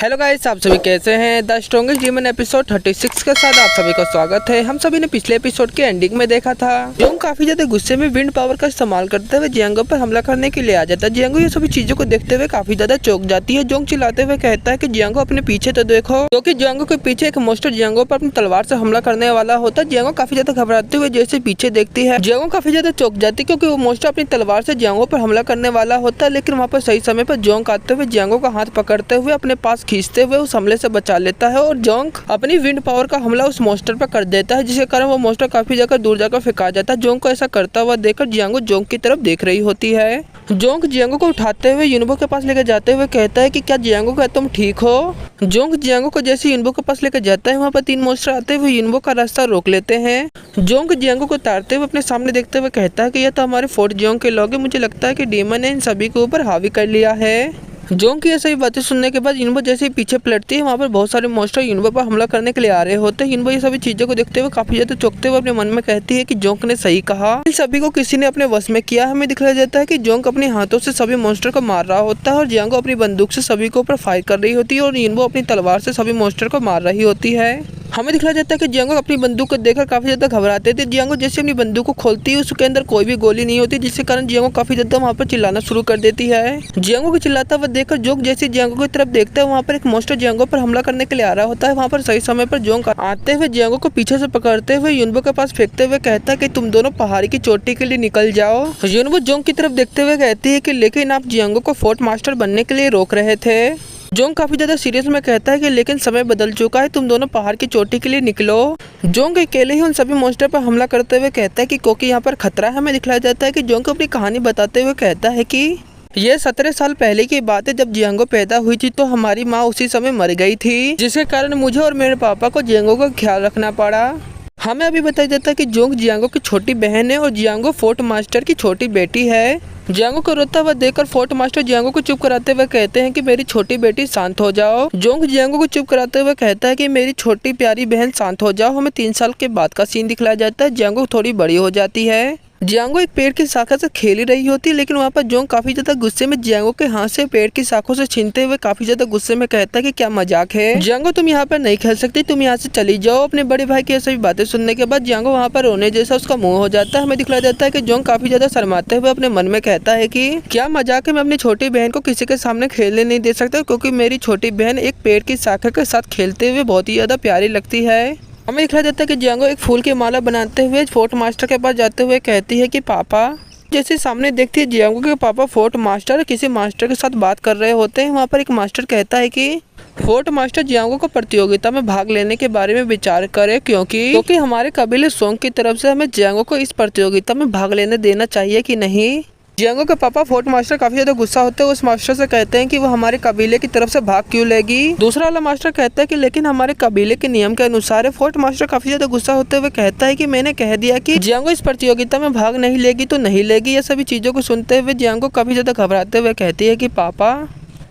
Hello guys, आप सभी कैसे हैं। द स्ट्रॉन्गेस्ट डीमन एपिसोड 36 के साथ आप सभी का स्वागत है। हम सभी ने पिछले एपिसोड के एंडिंग में देखा था जोंग काफी ज्यादा गुस्से में विंड पावर का इस्तेमाल करते हुए जियांगो पर हमला करने के लिए आ जाता है। जियांगो ये सभी चीजों को देखते हुए काफी ज्यादा चौंक जाती है। जोंग चिल्लाते हुए कहता है कि जियांगो अपने पीछे तो देखो, क्योंकि जियांगो के पीछे एक मोस्टर जियांगो पर अपनी तलवार से हमला करने वाला होता है। जियांगो काफी ज्यादा घबराते हुए जैसे पीछे देखती है, जियांगो काफी ज्यादा चौंक जाती है क्योंकि वो मोस्टर अपनी तलवार से जियांगो पर हमला करने वाला होता है। लेकिन वहाँ पर सही समय पर जोंग आते हुए जियांगो का हाथ पकड़ते हुए अपने पास खींचते हुए उस हमले से बचा लेता है और जोंग अपनी विंड पावर का हमला उस मोस्टर पर कर देता है, जिसके कारण वो मोस्टर काफी जगह दूर जाकर फेंका जाता है। जोंग को ऐसा करता हुआ देखकर जियांगो जोंग की तरफ देख रही होती है। जोंग जियांगो को उठाते हुए युनबो के पास लेकर जाते हुए कहता है कि क्या जियांगो, क्या तुम ठीक हो। जोंग जियांगो को जैसे युनबो के पास लेकर जाता है, वहाँ पर 3 मोस्टर आते हुए युनबो का रास्ता रोक लेते हैं। जोंग जियांगो को उतारते हुए अपने सामने देखते हुए कहता है कि यह तो हमारे फोर्ट जियांग के लोग हैं। मुझे लगता है कि डीमन ने इन सभी के ऊपर हावी कर लिया है। जोंग की ये सभी बातें सुनने के बाद युनबो जैसे ही पीछे पलटती है, वहाँ पर बहुत सारे मोस्टर युनबो पर हमला करने के लिए आ रहे होते हैं। युनबो ये सभी चीजों को देखते हुए काफी ज्यादा चौंकते हुए अपने मन में कहती है कि जोंग ने सही कहा, इन सभी को किसी ने अपने वश में किया। हमें दिखाया जाता है कि जोंग अपने हाथों से सभी मोस्टर को मार रहा होता है और जियांगो अपनी बंदूक से सभी को ऊपर फायर कर रही होती है और युनबो अपनी तलवार से सभी मोस्टर को मार रही होती है। हमें दिखाया जाता है कि जियांगो अपनी बंदूक को देखकर काफी ज्यादा घबराते थे। जियांगो जैसे अपनी बंदूक को खोलती है, उसके अंदर कोई भी गोली नहीं होती, जिसके कारण जियांगो काफी ज्यादा वहाँ पर चिल्लाना शुरू कर देती है। जियांगो को चिल्लाता हुआ देखकर जोंग जैसे जियांगो की तरफ देखता है, वहाँ पर एक मोस्टर जियांगो पर हमला करने के लिए आ रहा होता है। वहाँ पर सही समय पर जोंग आते हुए जियांगो को पीछे से पकड़ते हुए युनबो के पास फेंकते हुए कहता है कि तुम दोनों पहाड़ी की चोटी के लिए निकल जाओ। युनबो जोंग की तरफ देखते हुए कहती है कि लेकिन आप जियांगो को फोर्ट मास्टर बनने के लिए रोक रहे थे। जोंग काफी ज्यादा सीरियस में कहता है कि लेकिन समय बदल चुका है, तुम दोनों पहाड़ की चोटी के लिए निकलो। जोंग अकेले ही उन सभी मॉन्स्टर पर हमला करते हुए कहता है कि क्योंकि यहाँ पर खतरा है। हमें दिखाया जाता है कि जोंग को अपनी कहानी बताते हुए कहता है कि ये 17 साल पहले की बात है। जब जियांगो पैदा हुई थी तो हमारी माँ उसी समय मर गई थी, जिसके कारण मुझे और मेरे पापा को जियांगो का ख्याल रखना पड़ा। हमें अभी बताया जाता है कि जोंग जियांगो की छोटी बहन है और जियांगो फोर्ट मास्टर की छोटी बेटी है। जियांगो को रोता हुआ देखकर फोर्ट मास्टर जियांगो को चुप कराते हुए कहते हैं कि मेरी छोटी बेटी शांत हो जाओ। जोंग जियांगो को चुप कराते हुए कहता है कि मेरी छोटी प्यारी बहन शांत हो जाओ। हमें 3 साल के बाद का सीन दिखलाया जाता है। जियांगो थोड़ी बड़ी हो जाती है। जियांगो एक पेड़ की शाखा से खेल ही रही होती है, लेकिन वहाँ पर जोंग काफी ज्यादा गुस्से में जियांगो के हाथ से पेड़ की शाखों से छीनते हुए काफी ज्यादा गुस्से में कहता है कि क्या मजाक है जियांगो, तुम यहाँ पर नहीं खेल सकती, तुम यहाँ से चली जाओ। अपने बड़े भाई की सभी बातें सुनने के बाद जियांगो वहाँ पर रोने जैसा उसका मुंह हो जाता है। हमें दिखलाया जाता है कि जोंग काफी ज्यादा शर्माते हुए अपने मन में कहता है कि क्या मजाक है, मैं अपनी छोटी बहन को किसी के सामने खेलने नहीं दे सकता, क्योंकि मेरी छोटी बहन एक पेड़ की शाखा के साथ खेलते हुए बहुत ही ज्यादा प्यारी लगती है। हमें दिखाया जाता है कि जियांगो एक फूल की माला बनाते हुए फोर्ट मास्टर के पास जाते हुए कहती है कि पापा। जैसे सामने देखती है जियांगो के पापा फोर्ट मास्टर किसी मास्टर के साथ बात कर रहे होते हैं। वहाँ पर एक मास्टर कहता है कि फोर्ट मास्टर जियांगो को प्रतियोगिता में भाग लेने के बारे में विचार करे, क्योंकि हमारे कबीले सोंग की तरफ से हमें जियांगो को इस प्रतियोगिता में भाग लेने देना चाहिए कि नहीं। जियांगो के पापा फोर्ट मास्टर काफी ज्यादा गुस्सा होते हैं। उस मास्टर से कहते हैं कि वो हमारे कबीले की तरफ से भाग क्यों लेगी। दूसरा वाला मास्टर कहता है कि लेकिन हमारे कबीले के नियम के अनुसार है। फोर्ट मास्टर काफी ज्यादा गुस्सा होते हुए कहता है कि मैंने कह दिया कि जियांगो इस प्रतियोगिता में भाग नहीं लेगी तो नहीं लेगी। ये सभी चीजों को सुनते हुए जियांगो काफी ज्यादा घबराते हुए कहती है कि पापा।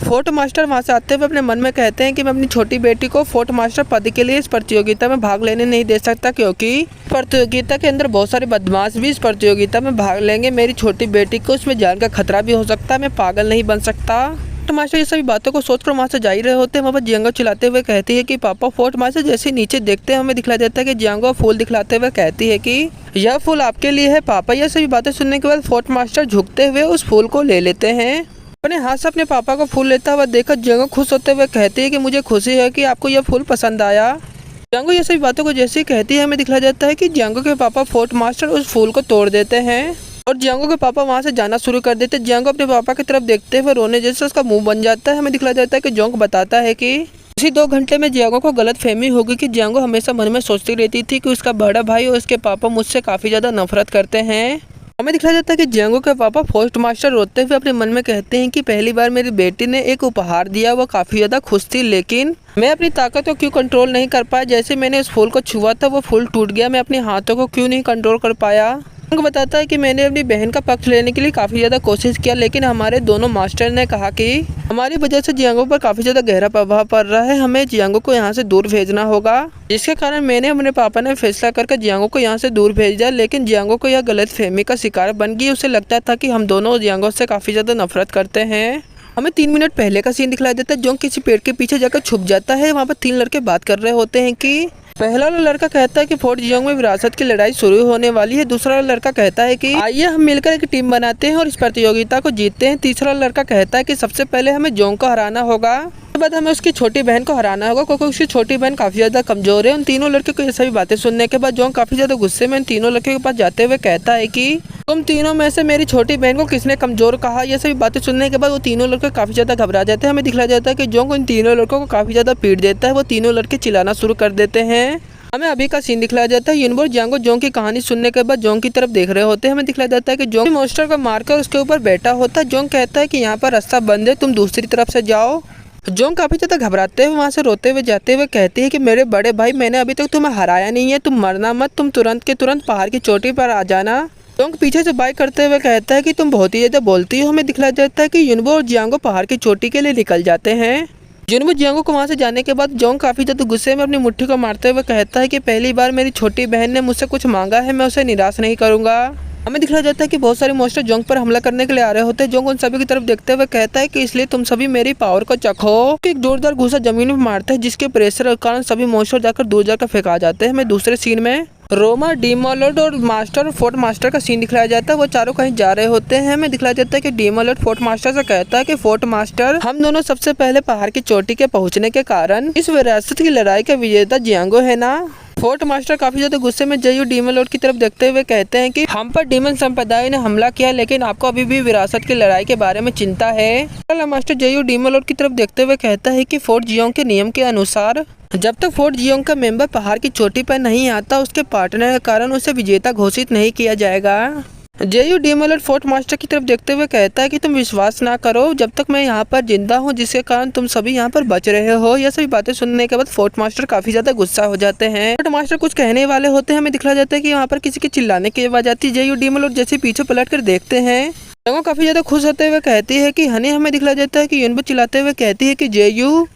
फोर्ट मास्टर वहाँ से आते हुए अपने मन में कहते हैं कि मैं अपनी छोटी बेटी को फोर्ट मास्टर पद के लिए इस प्रतियोगिता में भाग लेने नहीं दे सकता, क्योंकि प्रतियोगिता के अंदर बहुत सारे बदमाश भी इस प्रतियोगिता में भाग लेंगे। मेरी छोटी बेटी को उसमें जान का खतरा भी हो सकता है, मैं पागल नहीं बन सकता। फोर्ट मास्टर ये सभी बातों को सोचकर वहाँ से जा ही रहे होते हैं। वहाँ पर जियांगो चिल्लाते हुए कहती है कि पापा। फोर्ट मास्टर जैसे नीचे देखते हैं, हमें दिखला देता है कि जियांगो फूल दिखलाते हुए कहती है कि यह फूल आपके लिए है पापा। यह सभी बातें सुनने के बाद फोर्ट मास्टर झुकते हुए उस फूल को ले लेते हैं। अपने हाथ से अपने पापा को फूल लेता हुआ देखकर जियांगो खुश होते हुए कहती है कि मुझे खुशी है कि आपको यह फूल पसंद आया। जियांगो ये सभी बातों को जैसे ही कहती है, हमें दिखाया जाता है कि जियांगो के पापा फोर्ट मास्टर उस फूल को तोड़ देते हैं और जियांगो के पापा वहां से जाना शुरू कर देते हैं। जियांगो अपने पापा की तरफ देखते हुए रोने जैसे उसका मुंह बन जाता है। हमें दिखाया जाता है कि जोंग बताता है कि इसी 2 घंटे में जियांगो को गलत फहमी होगी कि जियांगो हमेशा मन में सोचती रहती थी कि उसका बड़ा भाई और उसके पापा मुझसे काफी ज्यादा नफरत करते हैं। हमें दिखाया जाता है कि जियांगो के पापा फोर्ट मास्टर रोते हुए अपने मन में कहते हैं कि पहली बार मेरी बेटी ने एक उपहार दिया, वो काफी ज्यादा खुश थी, लेकिन मैं अपनी ताकत को क्यों कंट्रोल नहीं कर पाया। जैसे मैंने उस फूल को छुआ था वो फूल टूट गया, मैं अपने हाथों को क्यों नहीं कंट्रोल कर पाया। जोंग बताता है कि मैंने अपनी बहन का पक्ष लेने के लिए काफी ज्यादा कोशिश किया, लेकिन हमारे दोनों मास्टर ने कहा कि हमारी वजह से जियांगो पर काफी ज्यादा गहरा प्रभाव पड़ रहा है, हमें जियांगो को यहाँ से दूर भेजना होगा। जिसके कारण मैंने अपने पापा ने फैसला करके जियांगो को यहाँ से दूर भेज दिया, लेकिन जियांगो को यह गलत फहमी का शिकार बन गई। उसे लगता था कि हम दोनों जियांगो से काफी ज्यादा नफरत करते हैं हमें 3 मिनट पहले का सीन दिखलाया देता है। जोंग किसी पेड़ के पीछे जाकर छुप जाता है। वहाँ पर 3 लड़के बात कर रहे होते हैं कि पहला वाला लड़का कहता है कि फोर्ट जियोंग में विरासत की लड़ाई शुरू होने वाली है। दूसरा वाला लड़का कहता है कि आइए हम मिलकर एक टीम बनाते हैं और इस प्रतियोगिता को जीतते हैं। तीसरा लड़का कहता है कि सबसे पहले हमें जोंग को हराना होगा, उसके बाद हमें उसकी छोटी बहन को हराना होगा क्योंकि उसकी छोटी बहन काफी ज्यादा कमजोर है। उन तीनों लड़के को ये सभी बातें सुनने के बाद जोंग काफी ज्यादा गुस्से में उन तीनों लड़के के पास जाते हुए कहता है कि तुम तीनों में से मेरी छोटी बहन को किसने कमजोर कहा। ये सभी बातें सुनने के बाद वो तीनों लड़के काफी ज्यादा घबरा जाते हैं। हमें दिखलाया जाता है कि जोंग उन तीनों लड़कों को काफी ज्यादा पीट देता है। वो तीनों लड़के चिल्लाना शुरू कर देते हैं। हमें अभी का सीन दिखलाया जाता है। युनबो और जियांगो जोंग की कहानी सुनने के बाद जोंग की तरफ देख रहे होते हैं। हमें दिखलाया जाता है कि जोंग मॉन्स्टर को मारकर उसके ऊपर बैठा होता है। जोंग कहता है कि यहाँ पर रास्ता बंद है, तुम दूसरी तरफ से जाओ। जोंग काफी ज्यादा घबराते हुए वहाँ से रोते हुए जाते हुए कहती है कि मेरे बड़े भाई, मैंने अभी तक तुम्हें हराया नहीं है, तुम मरना मत, तुम तुरंत के तुरंत पहाड़ की चोटी पर आ जाना। जोंग पीछे से बाइक करते हुए कहता है कि तुम बहुत ही ज्यादा बोलती हो। हमें दिखलाया जाता है कि युनबो और जियांगो पहाड़ की चोटी के लिए निकल जाते हैं। युनबो जियांगो को वहाँ से जाने के बाद जोंग काफी ज्यादा गुस्से में अपनी मुट्ठी को मारते हुए कहता है कि पहली बार मेरी छोटी बहन ने मुझसे कुछ मांगा है, मैं उसे निराश नहीं करूंगा। हमें दिखलाया जाता है कि बहुत सारे मॉन्स्टर जोंग पर हमला करने के लिए आ रहे होते हैं। जोंग उन सभी की तरफ देखते हुए कहता है कि इसलिए तुम सभी मेरी पावर को चखो। एक जोरदार घूसा जमीन में मारता है जिसके प्रेशर के कारण सभी मॉन्स्टर जाकर दूर जाकर फेंका जाते हैं। हमें दूसरे सीन में रोमा, डीमोलॉर्ड और मास्टर और फोर्ट मास्टर का सीन दिखलाया जाता है। वो चारों कहीं जा रहे होते हैं। हमें दिखलाया जाता है कि डीमोलॉर्ड फोर्ट मास्टर से कहता है कि फोर्ट मास्टर, हम दोनों सबसे पहले पहाड़ की चोटी के पहुंचने के कारण इस विरासत की लड़ाई का विजेता जियांगो है ना। फोर्ट मास्टर काफी ज्यादा गुस्से में जेयू डीमोलॉर्ड की तरफ देखते हुए कहते हैं कि हम पर डीमन संप्रदाय ने हमला किया, लेकिन आपको अभी भी विरासत की लड़ाई के बारे में चिंता है। मास्टर जेयू डीमोलॉर्ड की तरफ देखते हुए कहता है कि फोर्ट जियोंग के नियम के अनुसार जब तक फोर्ट जियोंग का मेंबर पहाड़ की चोटी पर नहीं आता, उसके पार्टनर के कारण उसे विजेता घोषित नहीं किया जाएगा। जेयू डीमोलॉर्ड फोर्ट मास्टर की तरफ देखते हुए कहता है कि तुम विश्वास ना करो जब तक मैं यहाँ पर जिंदा हूँ, जिसके कारण तुम सभी यहाँ पर बच रहे हो। यह सभी बातें सुनने के बाद फोर्ट मास्टर काफी ज्यादा गुस्सा हो जाते हैं। फोर्ट मास्टर कुछ कहने वाले होते हैं। हमें दिखलाया जाता है कि यहाँ पर किसी के चिल्लाने की आवाज आती है। जेयू डीमोलॉर्ड जैसे पीछे पलट कर देखते हैं। जोंग काफी ज्यादा खुश होते हुए कहती है कि हनी। हमें दिखलाया जाता है कि युनबो चिल्लाते हुए कहती है कि जेयू।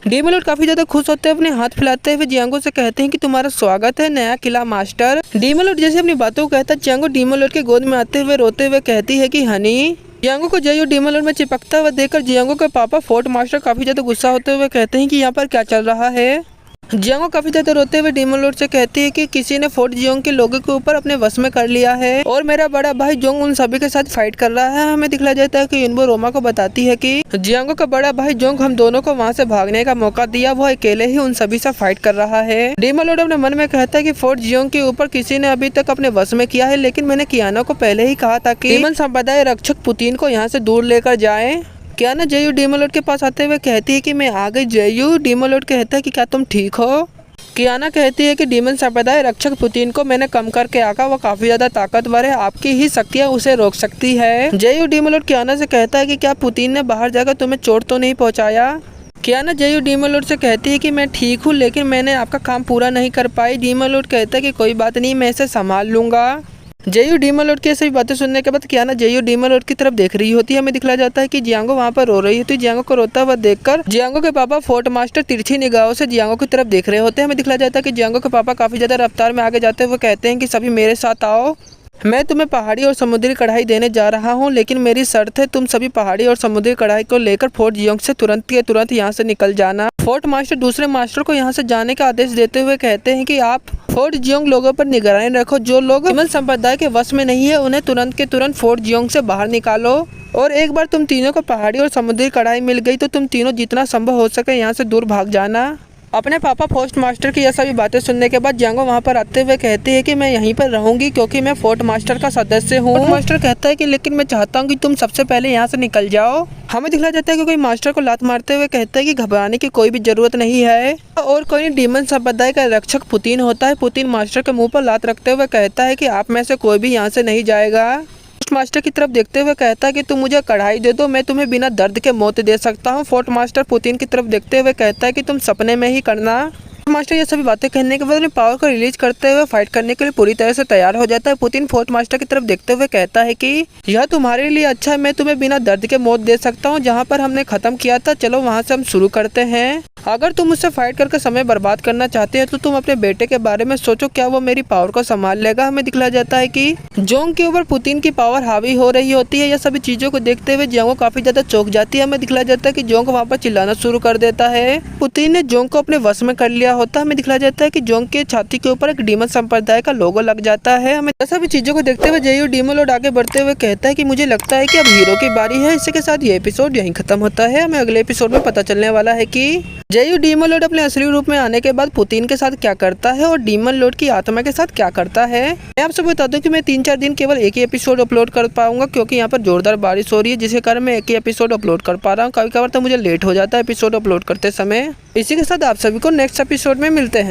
डीमोलॉर्ड काफी ज्यादा खुश होते हुए अपने हाथ फैलाते हुए जियांगो से कहते हैं कि तुम्हारा स्वागत है नया किला मास्टर। डीमोलॉर्ड जैसे अपनी बातों को कहता है, जियांगो डीमोलॉर्ड के गोद में आते हुए रोते हुए कहती है कि हनी। जियांगो को जेयू डीमोलॉर्ड में चिपकता हुआ देखकर जियांगो के पापा फोर्ट मास्टर काफी ज्यादा गुस्सा होते हुए कहते हैं कि यहाँ पर क्या चल रहा है। जियांगो काफी ज्यादा रोते हुए डीमोलॉर्ड से कहती है कि किसी ने फोर्ट जियोंग के लोगों के ऊपर अपने वश में कर लिया है और मेरा बड़ा भाई जोंग उन सभी के साथ फाइट कर रहा है। हमें दिखलाया जाता है कि युनबो रोमा को बताती है कि जियांगो का बड़ा भाई जोंग हम दोनों को वहाँ से भागने का मौका दिया, वो अकेले ही उन सभी से फाइट कर रहा है। डीमोलॉर्ड अपने मन में कहता है कि फोर्ट जियोंग के ऊपर किसी ने अभी तक अपने वश में किया है, लेकिन मैंने कियाना को पहले ही कहा था कि डीमन संप्रदाय रक्षक पुतिन को यहाँ से दूर लेकर जाए। कियाना जेयू डीमोलॉर्ड के पास आते हुए कहती है कि मैं आ गई। जेयू डीमोलॉर्ड कहता है कि क्या तुम ठीक हो। कियाना कहती है कि डीमन संप्रदाय रक्षक पुतिन को मैंने कम करके आका, वो काफी ज्यादा ताकतवर है, आपकी ही शक्तियाँ उसे रोक सकती है। जेयू डीमोलॉर्ड कियाना से कहता है कि क्या पुतिन ने बाहर जाकर तुम्हें चोट तो नहीं पहुंचाया। कियाना जेयू डीमोलॉर्ड से कहती है कि मैं ठीक हूँ, लेकिन मैंने आपका काम पूरा नहीं कर पाई। डीमोलॉर्ड कहता है कि कोई बात नहीं, मैं इसे संभाल लूंगा। जेयू डीमोलॉर्ड की सभी बातें सुनने के बाद कियाना जेयू डीमोलॉर्ड की तरफ देख रही होती है। हमें दिखलाया जाता है कि जियांगो वहाँ पर रो रही होती है। जियांगो को रोता हुआ देखकर जियांगो के पापा फोर्ट मास्टर तिरछी निगाहों से जियांगो की तरफ देख रहे होते हैं। हमें दिखलाया जाता है कि जियांगो के पापा काफी ज्यादा रफ्तार में आगे जाते हुए कहते हैं कि सभी मेरे साथ आओ, मैं तुम्हें पहाड़ी और समुद्री कढ़ाई देने जा रहा हूँ, लेकिन मेरी शर्त है तुम सभी पहाड़ी और समुद्री कढ़ाई को लेकर फोर्ट जियोंग से तुरंत के तुरंत यहाँ से निकल जाना। फोर्ट मास्टर दूसरे मास्टर को यहाँ से जाने का आदेश देते हुए कहते हैं कि आप फोर्ट जियोंग लोगों पर निगरानी रखो, जो लोग डीमन संप्रदाय के वश में नहीं है उन्हें तुरंत के तुरंत फोर्ट जियोंग से बाहर निकालो। और एक बार तुम तीनों को पहाड़ी और समुद्री कढ़ाई मिल गई तो तुम तीनों जितना संभव हो सके यहाँ से दूर भाग जाना। अपने पापा फोर्ट मास्टर की यह सभी बातें सुनने के बाद जियांगो वहाँ पर आते हुए कहती है कि मैं यहीं पर रहूंगी क्योंकि मैं फोर्ट मास्टर का सदस्य हूँ। फोर्ट मास्टर कहता है कि लेकिन मैं चाहता हूँ कि तुम सबसे पहले यहाँ से निकल जाओ। हमें दिखलाया जाता है कि कोई मास्टर को लात मारते हुए कहता है कि घबराने की कोई भी जरूरत नहीं है और कोई डीमन संप्रदाय का रक्षक पुतिन होता है। पुतिन मास्टर के मुंह पर लात रखते हुए कहता है कि आप में से कोई भी यहाँ से नहीं जाएगा। मास्टर की तरफ देखते हुए कहता है कि तुम मुझे कढ़ाई दे दो, मैं तुम्हें बिना दर्द के मौत दे सकता हूँ। फोर्ट मास्टर पुतिन की तरफ देखते हुए कहता है कि तुम सपने में ही करना। मास्टर ये सभी बातें कहने के बाद अपनी पावर को रिलीज करते हुए फाइट करने के लिए पूरी तरह से तैयार हो जाता है। पुतिन फोर्ट मास्टर की तरफ देखते हुए कहता है कि यह तुम्हारे लिए अच्छा है, मैं तुम्हें बिना दर्द के मौत दे सकता हूँ। जहाँ पर हमने खत्म किया था चलो वहाँ से हम शुरू करते हैं। अगर तुम मुझसे फाइट करके समय बर्बाद करना चाहते हो तो तुम अपने बेटे के बारे में सोचो, क्या वो मेरी पावर को संभाल लेगा। हमें दिखलाया जाता है कि जोंग के ऊपर पुतिन की पावर हावी हो रही होती है। यह सभी चीजों को देखते हुए जियांगो काफी ज्यादा चौंक जाती है। हमें दिखलाया जाता है कि जोंग वहाँ पर चिल्लाना शुरू कर देता है। पुतिन ने जोंग को अपने वश में कर लिया होता है। हमें दिखलाया जाता है कि जोंग के छाती के ऊपर एक डीमन संप्रदाय का लोगो लग जाता है। हमें सभी चीजों को देखते हुए जेयू डीमन लॉर्ड आगे बढ़ते हुए कहता है कि मुझे लगता है कि अब हीरो की बारी है। इसी के साथ ये एपिसोड यहीं खत्म होता है। हमें अगले एपिसोड में पता चलने वाला है कि जेयू डीमन लॉर्ड अपने असली रूप में आने के बाद पुतिन के साथ क्या करता है और डीमन लॉर्ड की आत्मा के साथ क्या करता है। मैं आपसे बता दूं कि मैं 3-4 दिन केवल एक ही एपिसोड अपलोड कर पाऊंगा, क्योंकि यहाँ पर जोरदार बारिश हो रही है, जिसके कारण मैं एक ही एपिसोड अपलोड कर पा रहा हूँ। कभी कभार तो मुझे लेट हो जाता है एपिसोड अपलोड करते समय। इसी के साथ आप सभी को नेक्स्ट एपिसोड में मिलते हैं।